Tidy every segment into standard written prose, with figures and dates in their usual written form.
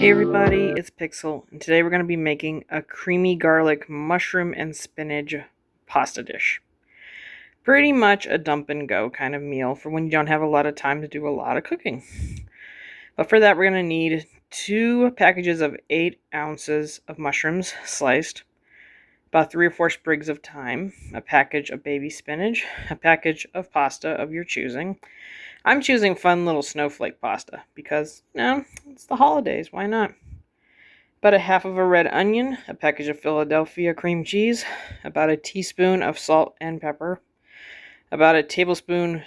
Hey everybody, it's Pixel, and today we're going to be making a creamy garlic mushroom and spinach pasta dish. Pretty much a dump and go kind of meal for when you don't have a lot of time to do a lot of cooking. But for that we're going to need 2 packages of 8 ounces of mushrooms sliced, about 3 or 4 sprigs of thyme, a package of baby spinach, a package of pasta of your choosing. I'm choosing fun little snowflake pasta because, it's the holidays, why not? About a half of a red onion, a package of Philadelphia cream cheese, about a teaspoon of salt and pepper, about a tablespoon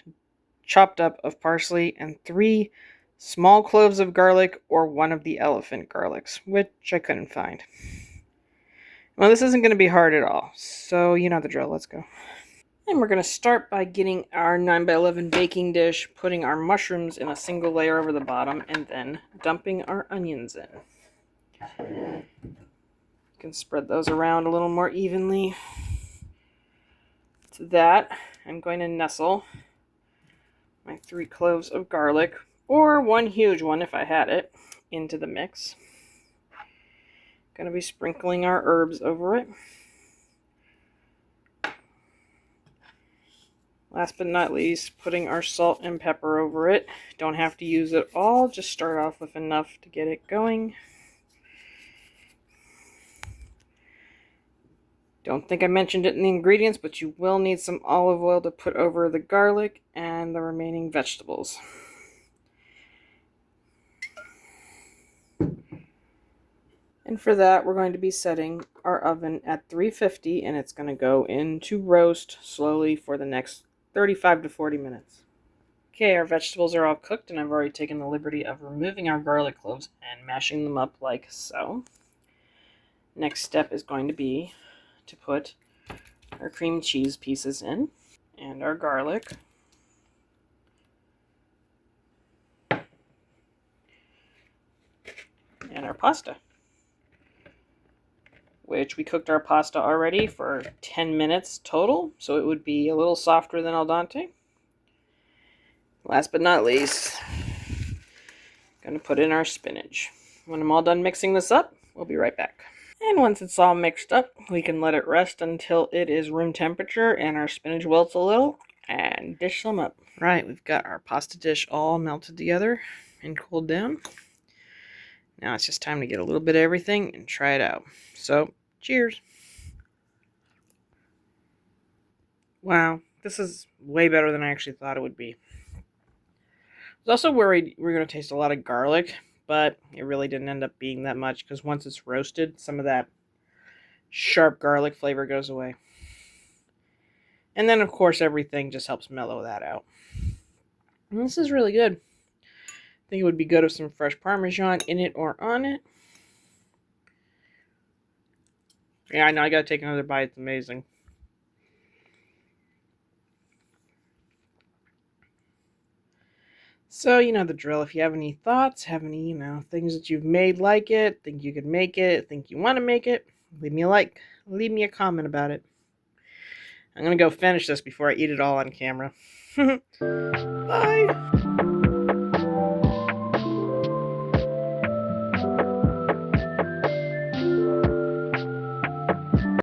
chopped up of parsley, and 3 small cloves of garlic or one of the elephant garlics, which I couldn't find. Well, this isn't going to be hard at all, so you know the drill, let's go. And we're going to start by getting our 9x11 baking dish, putting our mushrooms in a single layer over the bottom, and then dumping our onions in. You can spread those around a little more evenly. To that, I'm going to nestle my 3 cloves of garlic, or 1 huge one if I had it, into the mix. Going to be sprinkling our herbs over it. Last but not least, putting our salt and pepper over it. Don't have to use it all, just start off with enough to get it going. Don't think I mentioned it in the ingredients, but you will need some olive oil to put over the garlic and the remaining vegetables. And for that, we're going to be setting our oven at 350, and it's going to go into roast slowly for the next 35 to 40 minutes. Okay, our vegetables are all cooked, and I've already taken the liberty of removing our garlic cloves and mashing them up like so. Next step is going to be to put our cream cheese pieces in, and our garlic, and our pasta, which we cooked our pasta already for 10 minutes total, so it would be a little softer than al dente. Last but not least, going to put in our spinach. When I'm all done mixing this up, we'll be right back. And once it's all mixed up, we can let it rest until it is room temperature and our spinach wilts a little, and dish them up. Right, we've got our pasta dish all melted together and cooled down. Now it's just time to get a little bit of everything and try it out. So, cheers. Wow, this is way better than I actually thought it would be. I was also worried we were going to taste a lot of garlic, but it really didn't end up being that much because once it's roasted, some of that sharp garlic flavor goes away. And then, of course, everything just helps mellow that out. And this is really good. I think it would be good with some fresh Parmesan in it or on it. Yeah, I know, I gotta take another bite. It's amazing. So, you know the drill. If you have any thoughts, have any, things that you've made like it, think you could make it, think you want to make it, leave me a like, leave me a comment about it. I'm gonna go finish this before I eat it all on camera. Bye!